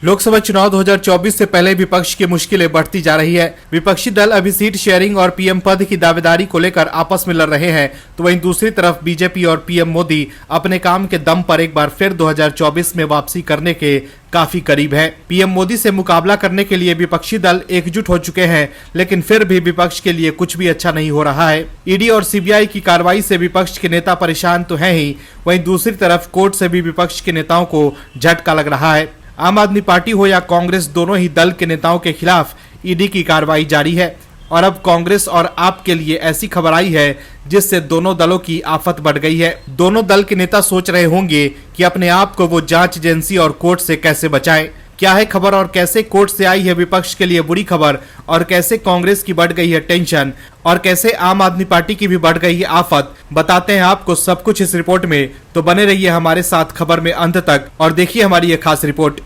लोकसभा चुनाव 2024 से पहले विपक्ष की मुश्किलें बढ़ती जा रही है। विपक्षी दल अभी सीट शेयरिंग और पीएम पद की दावेदारी को लेकर आपस में लड़ रहे हैं, तो वहीं दूसरी तरफ बीजेपी और पीएम मोदी अपने काम के दम पर एक बार फिर 2024 में वापसी करने के काफी करीब है। पीएम मोदी से मुकाबला करने के लिए विपक्षी दल एकजुट हो चुके हैं, लेकिन फिर भी विपक्ष के लिए कुछ भी अच्छा नहीं हो रहा है। ईडी और सीबीआई की कार्रवाई से विपक्ष के नेता परेशान तो हैं ही, वहीं दूसरी तरफ कोर्ट से भी विपक्ष के नेताओं को झटका लग रहा है। आम आदमी पार्टी हो या कांग्रेस, दोनों ही दल के नेताओं के खिलाफ ईडी की कार्रवाई जारी है और अब कांग्रेस और आप के लिए ऐसी खबर आई है जिससे दोनों दलों की आफत बढ़ गई है। दोनों दल के नेता सोच रहे होंगे कि अपने आप को वो जांच एजेंसी और कोर्ट से कैसे बचाएं। क्या है खबर और कैसे कोर्ट से आई है विपक्ष के लिए बुरी खबर, और कैसे कांग्रेस की बढ़ गई है टेंशन, और कैसे आम आदमी पार्टी की भी बढ़ गई है आफत, बताते हैं आपको सब कुछ इस रिपोर्ट में। तो बने रहिए हमारे साथ खबर में अंत तक और देखिए हमारी ये खास रिपोर्ट।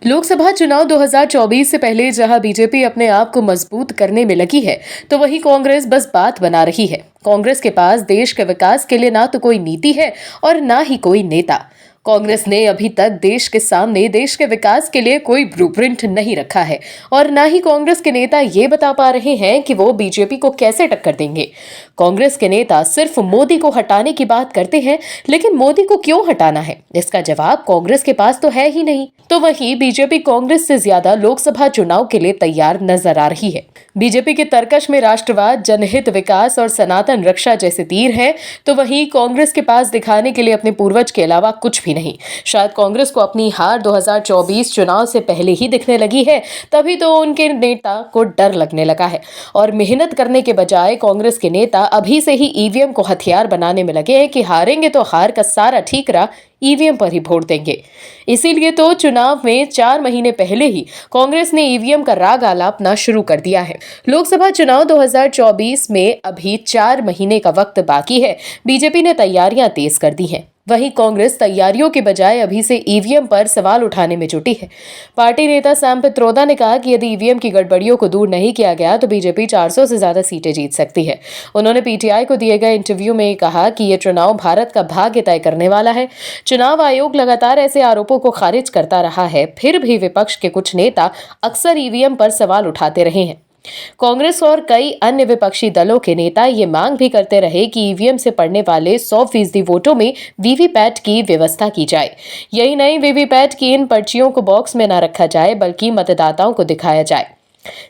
लोकसभा चुनाव 2024 से पहले जहां बीजेपी अपने आप को मजबूत करने में लगी है, तो वहीं कांग्रेस बस बात बना रही है। कांग्रेस के पास देश के विकास के लिए ना तो कोई नीति है और ना ही कोई नेता। कांग्रेस ने अभी तक देश के सामने देश के विकास के लिए कोई ब्लूप्रिंट नहीं रखा है और ना ही कांग्रेस के नेता ये बता पा रहे हैं कि वो बीजेपी को कैसे टक्कर देंगे। कांग्रेस के नेता सिर्फ मोदी को हटाने की बात करते हैं, लेकिन मोदी को क्यों हटाना है, इसका जवाब कांग्रेस के पास तो है ही नहीं। तो वहीं बीजेपी कांग्रेस से ज्यादा लोकसभा चुनाव के लिए तैयार नजर आ रही है। बीजेपी के तर्कश में राष्ट्रवाद, जनहित, विकास और सनातन रक्षा जैसे तीर हैं, तो वहीं कांग्रेस के पास दिखाने के लिए अपने पूर्वज के अलावा कुछ भी नहीं। शायद कांग्रेस को अपनी हार 2024 चुनाव से पहले ही दिखने लगी है, तभी तो उनके नेता को डर लगने लगा है और मेहनत करने के बजाय कांग्रेस के नेता अभी से ही ईवीएम को हथियार बनाने में लगे हैं कि हारेंगे तो हार का सारा ठीकरा ईवीएम पर ही वोट देंगे। इसीलिए तो चुनाव में 4 महीने पहले ही कांग्रेस ने ईवीएम का राग आलापना शुरू कर दिया है। लोकसभा चुनाव 2024 में अभी 4 महीने का वक्त बाकी है। बीजेपी ने तैयारियां तेज कर दी हैं। वहीं कांग्रेस तैयारियों के बजाय अभी से ईवीएम पर सवाल उठाने में जुटी है। पार्टी नेता सैम पित्रोदा ने कहा कि यदि ईवीएम की गड़बड़ियों को दूर नहीं किया गया तो बीजेपी 400 से ज्यादा सीटें जीत सकती है। उन्होंने पीटीआई को दिए गए इंटरव्यू में कहा कि यह चुनाव भारत का भाग्य तय करने वाला है। चुनाव आयोग लगातार ऐसे आरोपों को खारिज करता रहा है, फिर भी विपक्ष के कुछ नेता अक्सर ईवीएम पर सवाल उठाते रहे हैं। कांग्रेस और कई अन्य विपक्षी दलों के नेता ये मांग भी करते रहे कि ईवीएम से पड़ने वाले 100% वोटों में वीवीपैट की व्यवस्था की जाए। यही नहीं, वीवीपैट की इन पर्चियों को बॉक्स में न रखा जाए बल्कि मतदाताओं को दिखाया जाए।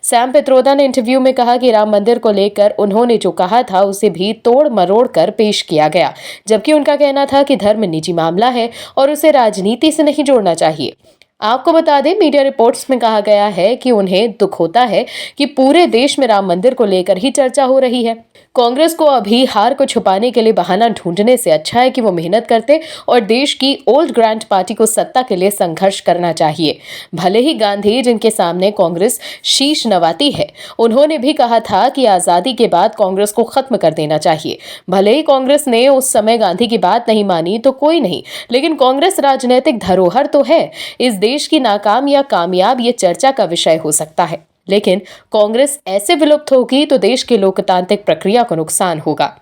सैम पित्रोदा ने इंटरव्यू में कहा कि राम मंदिर को लेकर उन्होंने जो कहा था उसे भी तोड़ मरोड़ कर पेश किया गया, जबकि उनका कहना था कि धर्म निजी मामला है और उसे राजनीति से नहीं जोड़ना चाहिए। आपको बता दें, मीडिया रिपोर्ट्स में कहा गया है कि उन्हें दुख होता है कि पूरे देश में राम मंदिर को लेकर ही चर्चा हो रही है। कांग्रेस को अभी हार को छुपाने के लिए बहाना ढूंढने से अच्छा है कि वो मेहनत करते और देश की ओल्ड ग्रैंड पार्टी को सत्ता के लिए संघर्ष करना चाहिए। भले ही गांधी, जिनके सामने कांग्रेस शीश नवाती है, उन्होंने भी कहा था कि आजादी के बाद कांग्रेस को खत्म कर देना चाहिए। भले ही कांग्रेस ने उस समय गांधी की बात नहीं मानी तो कोई नहीं, लेकिन कांग्रेस राजनीतिक धरोहर तो है। इस देश की नाकाम या कामयाब ये चर्चा का विषय हो सकता है, लेकिन कांग्रेस ऐसे विलुप्त होगी तो देश की लोकतांत्रिक प्रक्रिया को नुकसान होगा।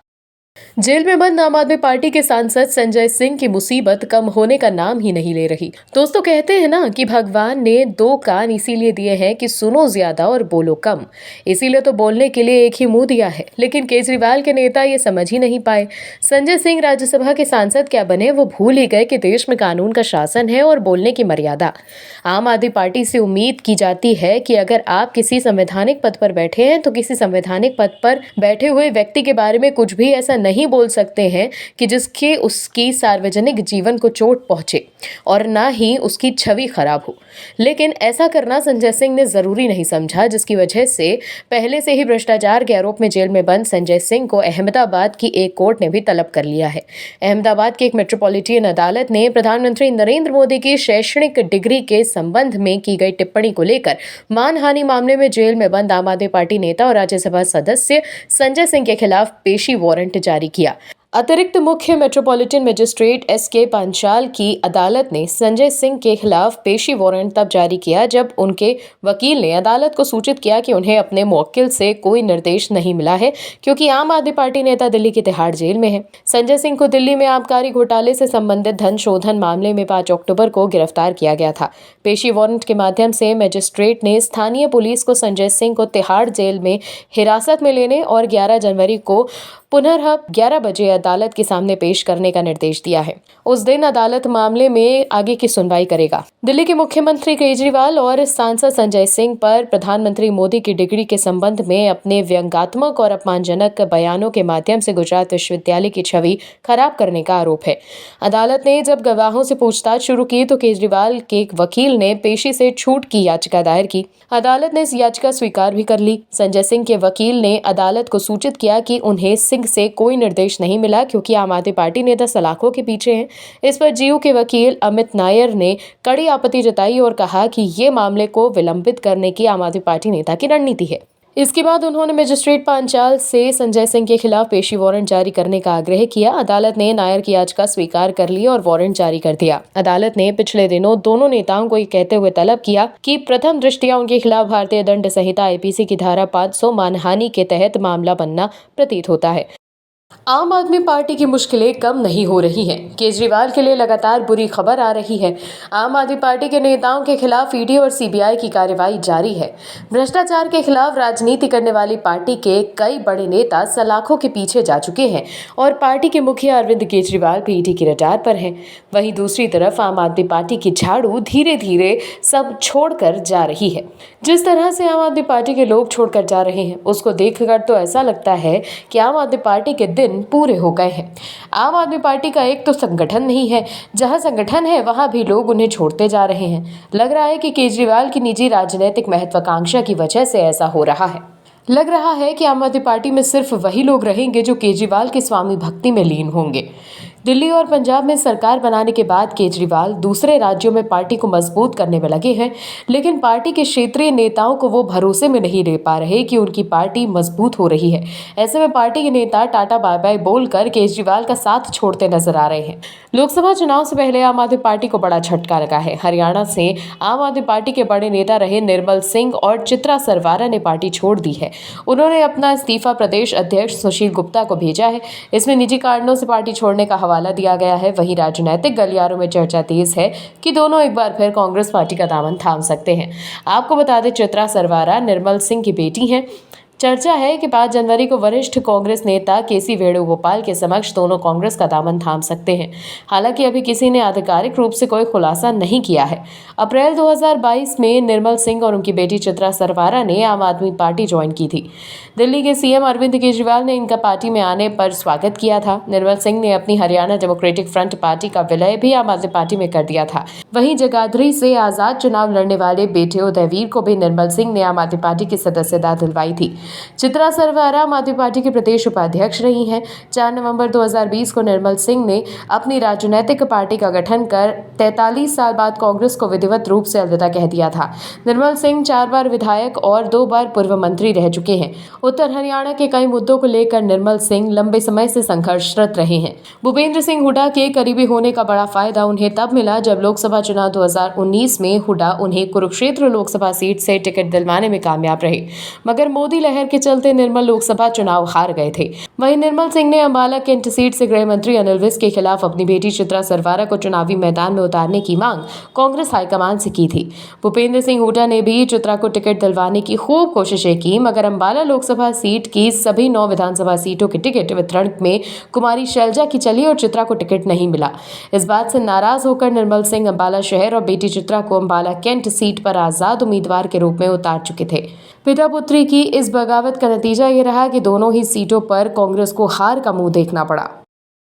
जेल में बंद आम आदमी पार्टी के सांसद संजय सिंह की मुसीबत कम होने का नाम ही नहीं ले रही। दोस्तों, कहते हैं ना कि भगवान ने 2 कान इसीलिए दिए हैं कि सुनो ज्यादा और बोलो कम, इसीलिए तो बोलने के लिए एक ही मुंह दिया है। लेकिन केजरीवाल के नेता ये समझ ही नहीं पाए। संजय सिंह राज्यसभा के सांसद क्या बने, वो भूल ही गए कि देश में कानून का शासन है और बोलने की मर्यादा। आम आदमी पार्टी से उम्मीद की जाती है कि अगर आप किसी संवैधानिक पद पर बैठे हैं तो किसी संवैधानिक पद पर बैठे हुए व्यक्ति के बारे में कुछ भी ऐसा नहीं बोल सकते हैं कि जिसके उसकी सार्वजनिक जीवन को चोट पहुंचे और ना ही उसकी छवि खराब हो। लेकिन ऐसा करना संजय सिंह ने जरूरी नहीं समझा, जिसकी वजह से पहले से ही भ्रष्टाचार के आरोप में जेल में बंद संजय सिंह को अहमदाबाद की एक कोर्ट ने भी तलब कर लिया है। अहमदाबाद की एक मेट्रोपॉलिटन अदालत ने प्रधानमंत्री नरेंद्र मोदी की शैक्षणिक डिग्री के संबंध में की गई टिप्पणी को लेकर मानहानि मामले में जेल में बंद आम आदमी पार्टी नेता और राज्यसभा सदस्य संजय सिंह के खिलाफ पेशी वारंट जारी किया। अतिरिक्त मुख्य मेट्रोपॉलिटन मजिस्ट्रेट एस.के. पांचाल की अदालत ने संजय सिंह के खिलाफ पेशी वारंट तब जारी किया जब उनके वकील ने अदालत को सूचित किया कि उन्हें अपने मुवक्किल से कोई निर्देश नहीं मिला है क्योंकि आम आदमी पार्टी नेता दिल्ली की तिहाड़ जेल में है। संजय सिंह को दिल्ली में आबकारी घोटाले से संबंधित धन शोधन मामले में 5 अक्टूबर को गिरफ्तार किया गया था। पेशी वारंट के माध्यम से मजिस्ट्रेट ने स्थानीय पुलिस को संजय सिंह को तिहाड़ जेल में हिरासत में लेने और 11 जनवरी को पुनः 11 बजे अदालत के सामने पेश करने का निर्देश दिया है। उस दिन अदालत मामले में आगे की सुनवाई करेगा। दिल्ली के मुख्यमंत्री केजरीवाल और सांसद संजय सिंह पर प्रधानमंत्री मोदी की डिग्री के संबंध में अपने व्यंग्यात्मक और अपमानजनक बयानों के माध्यम से गुजरात विश्वविद्यालय की छवि खराब करने का आरोप है। अदालत ने जब गवाहों से पूछताछ शुरू की तो केजरीवाल के एक वकील ने पेशी से छूट की याचिका दायर की। अदालत ने इस याचिका स्वीकार भी कर ली। संजय सिंह के वकील ने अदालत को सूचित किया कि उन्हें सिंह से कोई निर्देश नहीं मिला क्योंकि आम आदमी पार्टी नेता सलाखों के पीछे हैं। इस पर जीयू के वकील अमित नायर ने कड़ी आपत्ति जताई और कहा कि ये मामले को विलंबित करने की आम आदमी पार्टी नेता की रणनीति है। इसके बाद उन्होंने मजिस्ट्रेट पांचाल से संजय सिंह के खिलाफ पेशी वारंट जारी करने का आग्रह किया। अदालत ने नायर की याचिका स्वीकार कर ली और वारंट जारी कर दिया। अदालत ने पिछले दिनों दोनों नेताओं को कहते हुए तलब किया कि प्रथम दृष्टया उनके खिलाफ भारतीय दंड संहिता आईपीसी की धारा 500 मानहानि के तहत मामला बनना प्रतीत होता है। आम आदमी पार्टी की मुश्किलें कम नहीं हो रही हैं। केजरीवाल के लिए लगातार बुरी खबर आ रही है। आम आदमी पार्टी के नेताओं के खिलाफ ईडी और सीबीआई की कार्रवाई जारी है। भ्रष्टाचार के खिलाफ राजनीति करने वाली पार्टी के कई बड़े नेता सलाखों के पीछे जा चुके हैं और पार्टी के मुखिया अरविंद केजरीवाल भी ईडी की रडार पर हैं। वहीं दूसरी तरफ आम आदमी पार्टी की झाड़ू धीरे धीरे सब छोड़कर जा रही है। जिस तरह से आम आदमी पार्टी के लोग छोड़कर जा रहे हैं उसको देखकर तो ऐसा लगता है कि आम आदमी पार्टी के दिन पूरे हो गए हैं। आम आदमी पार्टी का एक तो संगठन नहीं है, जहां संगठन है वहां भी लोग उन्हें छोड़ते जा रहे हैं। लग रहा है कि केजरीवाल की निजी राजनीतिक महत्वाकांक्षा की वजह से ऐसा हो रहा है। लग रहा है कि आम आदमी पार्टी में सिर्फ वही लोग रहेंगे जो केजरीवाल की स्वामी भक्ति में लीन होंगे। दिल्ली और पंजाब में सरकार बनाने के बाद केजरीवाल दूसरे राज्यों में पार्टी को मजबूत करने में लगे हैं, लेकिन पार्टी के क्षेत्रीय नेताओं को वो भरोसे में नहीं ले पा रहे कि उनकी पार्टी मजबूत हो रही है। ऐसे में पार्टी के नेता टाटा बाय बाय बोलकर केजरीवाल का साथ छोड़ते नजर आ रहे हैं। लोकसभा चुनाव से पहले आम आदमी पार्टी को बड़ा झटका लगा है। हरियाणा से आम आदमी पार्टी के बड़े नेता रहे निर्मल सिंह और चित्रा सरवारा ने पार्टी छोड़ दी है। उन्होंने अपना इस्तीफा प्रदेश अध्यक्ष सुशील गुप्ता को भेजा है। इसमें निजी कारणों से पार्टी छोड़ने का हवाला दिया गया है। वहीं राजनीतिक गलियारों में चर्चा तेज है कि दोनों एक बार फिर कांग्रेस पार्टी का दामन थाम सकते हैं। आपको बता दें, चित्रा सरवारा निर्मल सिंह की बेटी हैं। चर्चा है कि 5 जनवरी को वरिष्ठ कांग्रेस नेता केसी वेणुगोपाल के समक्ष दोनों कांग्रेस का दामन थाम सकते हैं। हालांकि अभी किसी ने आधिकारिक रूप से कोई खुलासा नहीं किया है। अप्रैल 2022 में निर्मल सिंह और उनकी बेटी चित्रा सरवारा ने आम आदमी पार्टी ज्वाइन की थी। दिल्ली के सीएम अरविंद केजरीवाल ने इनका पार्टी में आने पर स्वागत किया था। निर्मल सिंह ने अपनी हरियाणा डेमोक्रेटिक फ्रंट पार्टी का विलय भी आम आदमी पार्टी में कर दिया था। वहीं जगाधरी से आजाद चुनाव लड़ने वाले बेटे उदयवीर को भी निर्मल सिंह ने आम आदमी पार्टी की सदस्यता दिलवाई थी। चित्रा सरवारा आम आदमी पार्टी की प्रदेश उपाध्यक्ष रही हैं। 4 नवंबर 2020 को निर्मल सिंह ने अपनी राजनीतिक पार्टी का गठन कर 43 साल बाद कांग्रेस को विधिवत रूप से अलविदा कह दिया था। निर्मल सिंह 4 बार विधायक और 2 बार पूर्व मंत्री रह चुके हैं। उत्तर हरियाणा के कई मुद्दों को लेकर निर्मल सिंह लंबे समय से संघर्षरत रहे हैं। भूपेंद्र सिंह हुड्डा के करीबी होने का बड़ा फायदा उन्हें तब मिला जब लोकसभा चुनाव 2019 में हुड्डा उन्हें कुरुक्षेत्र लोकसभा सीट से टिकट दिलवाने में कामयाब रहे, मगर मोदी लहर के चलते निर्मल लोकसभा चुनाव हार गए थे। वहीं निर्मल सिंह ने अंबाला कैंट सीट से गृह मंत्री अनिल विज के खिलाफ अपनी बेटी चित्रा सरवारा को चुनावी मैदान में उतारने की मांग कांग्रेस हाईकमान से की थी। भूपेंद्र सिंह हुड्डा ने भी चित्रा को टिकट दिलवाने की खूब कोशिशें की, मगर अंबाला लोकसभा सीट की सभी 9 विधानसभा सीटों के टिकट वितरण में कुमारी शैलजा की चली और चित्रा को टिकट नहीं मिला। इस बात से नाराज होकर निर्मल सिंह अंबाला शहर और बेटी चित्रा को अंबाला कैंट सीट पर आजाद उम्मीदवार के रूप में उतार चुके थे। पिता पुत्री की इस बगावत का नतीजा ये रहा कि दोनों ही सीटों पर कांग्रेस को हार का मुंह देखना पड़ा।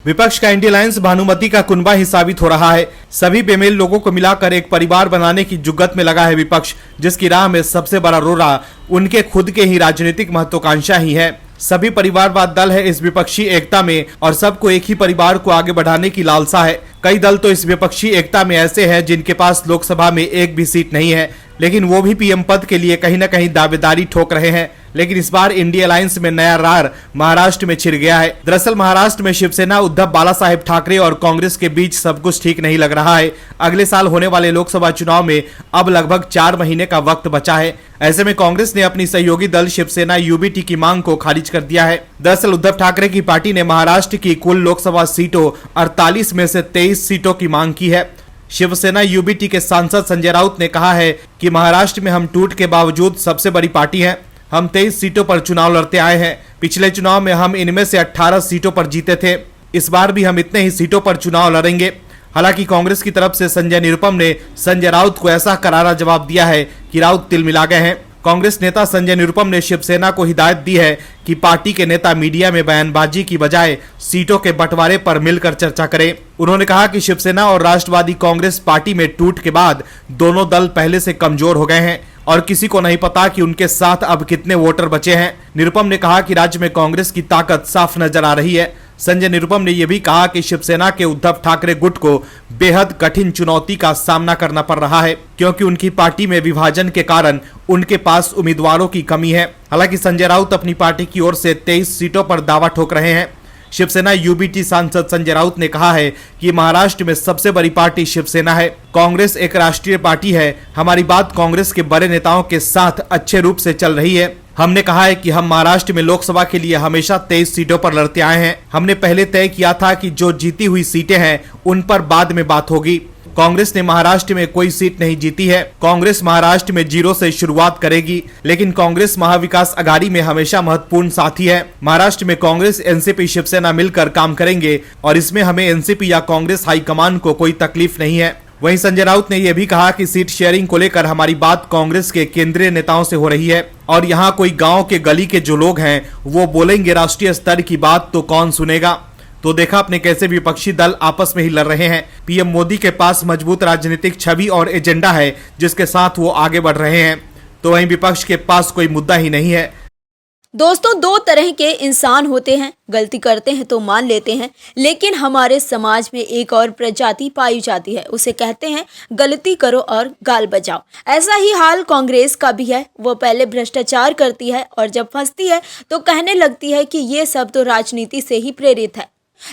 विपक्ष का इंडिया अलायंस भानुमति का कुनबा ही साबित हो रहा है। सभी बेमेल लोगों को मिलाकर एक परिवार बनाने की जुग्गत में लगा है विपक्ष, जिसकी राह में सबसे बड़ा रोड़ा उनके खुद के ही राजनीतिक महत्वाकांक्षा ही है। सभी परिवारवाद दल है इस विपक्षी एकता में और सबको एक ही परिवार को आगे बढ़ाने की लालसा है। कई दल तो इस विपक्षी एकता में ऐसे हैं जिनके पास लोकसभा में एक भी सीट नहीं है। लेकिन वो भी पीएम पद के लिए कहीं न कहीं दावेदारी ठोक रहे हैं। लेकिन इस बार इंडिया अलायंस में नया रार महाराष्ट्र में छिड़ गया है। दरअसल महाराष्ट्र में शिवसेना, उद्धव बालासाहेब ठाकरे और कांग्रेस के बीच सब कुछ ठीक नहीं लग रहा है। अगले साल होने वाले लोकसभा चुनाव में अब लगभग 4 महीने का वक्त बचा है। ऐसे में कांग्रेस ने अपनी सहयोगी दल शिवसेना यूबीटी की मांग को खारिज कर दिया है। दरअसल उद्धव ठाकरे की पार्टी ने महाराष्ट्र की कुल लोकसभा सीटों 48 में से 23 सीटों की मांग की है। शिवसेना यूबीटी के सांसद संजय राउत ने कहा है कि महाराष्ट्र में हम टूट के बावजूद सबसे बड़ी पार्टी हैं। हम 23 सीटों पर चुनाव लड़ते आए हैं। पिछले चुनाव में हम इनमें से 18 सीटों पर जीते थे। इस बार भी हम इतने ही सीटों पर चुनाव लड़ेंगे। हालांकि कांग्रेस की तरफ से संजय निरुपम ने संजय राउत को ऐसा करारा जवाब दिया है कि राउत तिलमिला गए हैं। कांग्रेस नेता संजय निरुपम ने शिवसेना को हिदायत दी है कि पार्टी के नेता मीडिया में बयानबाजी की बजाय सीटों के बंटवारे पर मिलकर चर्चा करें। उन्होंने कहा कि शिवसेना और राष्ट्रवादी कांग्रेस पार्टी में टूट के बाद दोनों दल पहले से कमजोर हो गए हैं और किसी को नहीं पता कि उनके साथ अब कितने वोटर बचे हैं। निरुपम ने कहा कि राज्य में कांग्रेस की ताकत साफ नजर आ रही है। संजय निरुपम ने यह भी कहा कि शिवसेना के उद्धव ठाकरे गुट को बेहद कठिन चुनौती का सामना करना पड़ रहा है, क्योंकि उनकी पार्टी में विभाजन के कारण उनके पास उम्मीदवारों की कमी है। हालांकि संजय राउत अपनी पार्टी की ओर से 23 सीटों पर दावा ठोक रहे हैं। शिवसेना यूबीटी सांसद संजय राउत ने कहा है कि महाराष्ट्र में सबसे बड़ी पार्टी शिवसेना है। कांग्रेस एक राष्ट्रीय पार्टी है। हमारी बात कांग्रेस के बड़े नेताओं के साथ अच्छे रूप से चल रही है। हमने कहा है कि हम महाराष्ट्र में लोकसभा के लिए हमेशा 23 सीटों पर लड़ते आए हैं। हमने पहले तय किया था कि जो जीती हुई सीटें हैं उन पर बाद में बात होगी। कांग्रेस ने महाराष्ट्र में कोई सीट नहीं जीती है। कांग्रेस महाराष्ट्र में 0 से शुरुआत करेगी, लेकिन कांग्रेस महाविकास अघाड़ी में हमेशा महत्वपूर्ण साथी है। महाराष्ट्र में कांग्रेस, एनसीपी, शिवसेना मिलकर काम करेंगे और इसमें हमें एनसीपी या कांग्रेस हाईकमान को कोई तकलीफ नहीं है। वहीं संजय राउत ने यह भी कहा कि सीट शेयरिंग को लेकर हमारी बात कांग्रेस के केंद्रीय नेताओं से हो रही है और यहाँ कोई गांव के गली के जो लोग हैं वो बोलेंगे राष्ट्रीय स्तर की बात तो कौन सुनेगा। तो देखा आपने कैसे विपक्षी दल आपस में ही लड़ रहे हैं। पीएम मोदी के पास मजबूत राजनीतिक छवि और एजेंडा है जिसके साथ वो आगे बढ़ रहे हैं, तो वहीं विपक्ष के पास कोई मुद्दा ही नहीं है। दोस्तों, 2 तरह के इंसान होते हैं, गलती करते हैं तो मान लेते हैं, लेकिन हमारे समाज में एक और प्रजाति पाई जाती है, उसे कहते हैं गलती करो और गाल बजाओ। ऐसा ही हाल कांग्रेस का भी है। वो पहले भ्रष्टाचार करती है और जब फंसती है तो कहने लगती है कि ये सब तो राजनीति से ही प्रेरित है।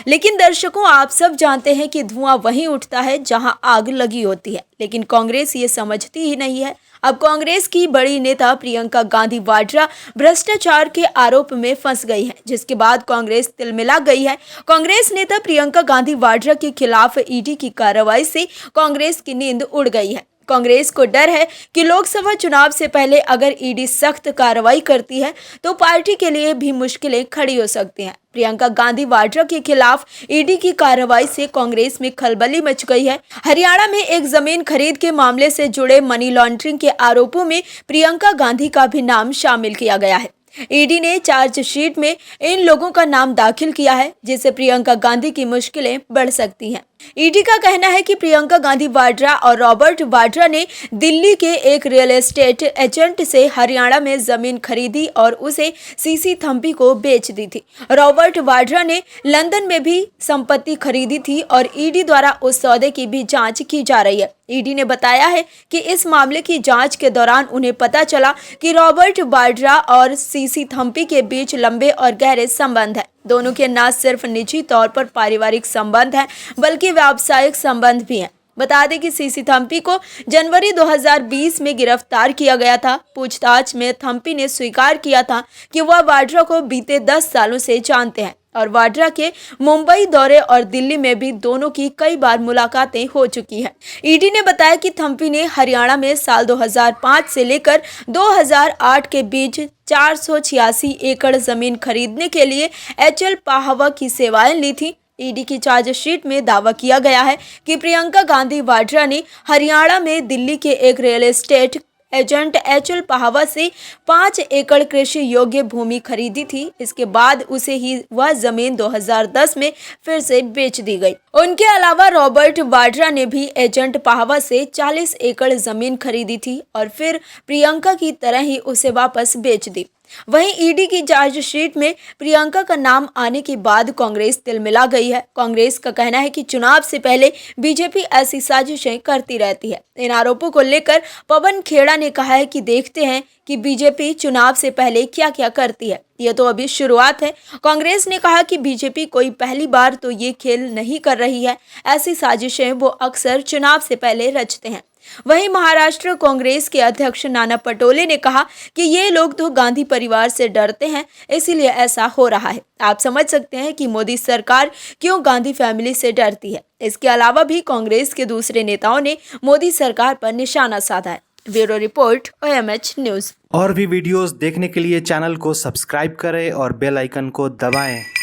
लेकिन दर्शकों, आप सब जानते हैं कि धुआं वहीं उठता है जहां आग लगी होती है, लेकिन कांग्रेस ये समझती ही नहीं है। अब कांग्रेस की बड़ी नेता प्रियंका गांधी वाड्रा भ्रष्टाचार के आरोप में फंस गई है, जिसके बाद कांग्रेस तिलमिला गई है। कांग्रेस नेता प्रियंका गांधी वाड्रा के खिलाफ ईडी की कार्रवाई से कांग्रेस की नींद उड़ गई है। कांग्रेस को डर है कि लोकसभा चुनाव से पहले अगर ईडी सख्त कार्रवाई करती है तो पार्टी के लिए भी मुश्किलें खड़ी हो सकती हैं। प्रियंका गांधी वाड्रा के खिलाफ ईडी की कार्रवाई से कांग्रेस में खलबली मच गई है। हरियाणा में एक जमीन खरीद के मामले से जुड़े मनी लॉन्ड्रिंग के आरोपों में प्रियंका गांधी का भी नाम शामिल किया गया है। ईडी ने चार्जशीट में इन लोगों का नाम दाखिल किया है, जिससे प्रियंका गांधी की मुश्किलें बढ़ सकती हैं। ईडी का कहना है कि प्रियंका गांधी वाड्रा और रॉबर्ट वाड्रा ने दिल्ली के एक रियल एस्टेट एजेंट से हरियाणा में जमीन खरीदी और उसे सीसी थम्पी को बेच दी थी। रॉबर्ट वाड्रा ने लंदन में भी संपत्ति खरीदी थी और ईडी द्वारा उस सौदे की भी जांच की जा रही है। ईडी ने बताया है कि इस मामले की जांच के दौरान उन्हें पता चला कि रॉबर्ट वाड्रा और सीसी थम्पी के बीच लंबे और गहरे संबंध है। दोनों के न सिर्फ निजी तौर पर पारिवारिक संबंध हैं, बल्कि व्यावसायिक संबंध भी हैं। बता दें कि सीसी थम्पी को जनवरी 2020 में गिरफ्तार किया गया था। पूछताछ में थम्पी ने स्वीकार किया था कि वह वाड्रा को बीते 10 सालों से जानते हैं और वाड्रा के मुंबई दौरे और दिल्ली में भी दोनों की कई बार मुलाकातें हो चुकी हैं। ईडी ने बताया कि थम्पी ने हरियाणा में साल 2005 से लेकर 2008 के बीच 486 एकड़ जमीन खरीदने के लिए एचएल पाहवा की सेवाएं ली थी। ईडी की चार्जशीट में दावा किया गया है कि प्रियंका गांधी वाड्रा ने हरियाणा में दिल्ली के एक real estate agent HL Pahwa से 5 एकड़ कृषि योग्य भूमि खरीदी थी। इसके बाद उसे ही वह जमीन 2010 में फिर से बेच दी गई। उनके अलावा रॉबर्ट वाड्रा ने भी एजेंट पाहवा से 40 एकड़ जमीन खरीदी थी और फिर प्रियंका की तरह ही उसे वापस बेच दी। वहीं ईडी की चार्जशीट में प्रियंका का नाम आने के बाद कांग्रेस तिलमिला गई है। कांग्रेस का कहना है कि चुनाव से पहले बीजेपी ऐसी साजिशें करती रहती है। इन आरोपों को लेकर पवन खेड़ा ने कहा है कि देखते हैं कि बीजेपी चुनाव से पहले क्या क्या करती है, ये तो अभी शुरुआत है। कांग्रेस ने कहा कि बीजेपी कोई पहली बार तो ये खेल नहीं कर रही है, ऐसी साजिशें वो अक्सर चुनाव से पहले रचते हैं। वहीं महाराष्ट्र कांग्रेस के अध्यक्ष नाना पटोले ने कहा कि ये लोग तो गांधी परिवार से डरते हैं, इसीलिए ऐसा हो रहा है। आप समझ सकते हैं कि मोदी सरकार क्यों गांधी फैमिली से डरती है। इसके अलावा भी कांग्रेस के दूसरे नेताओं ने मोदी सरकार पर निशाना साधा है। Bureau report OMH news. और भी वीडियोस देखने के लिए चैनल को सब्सक्राइब करें और बेल आइकन को दबाएं।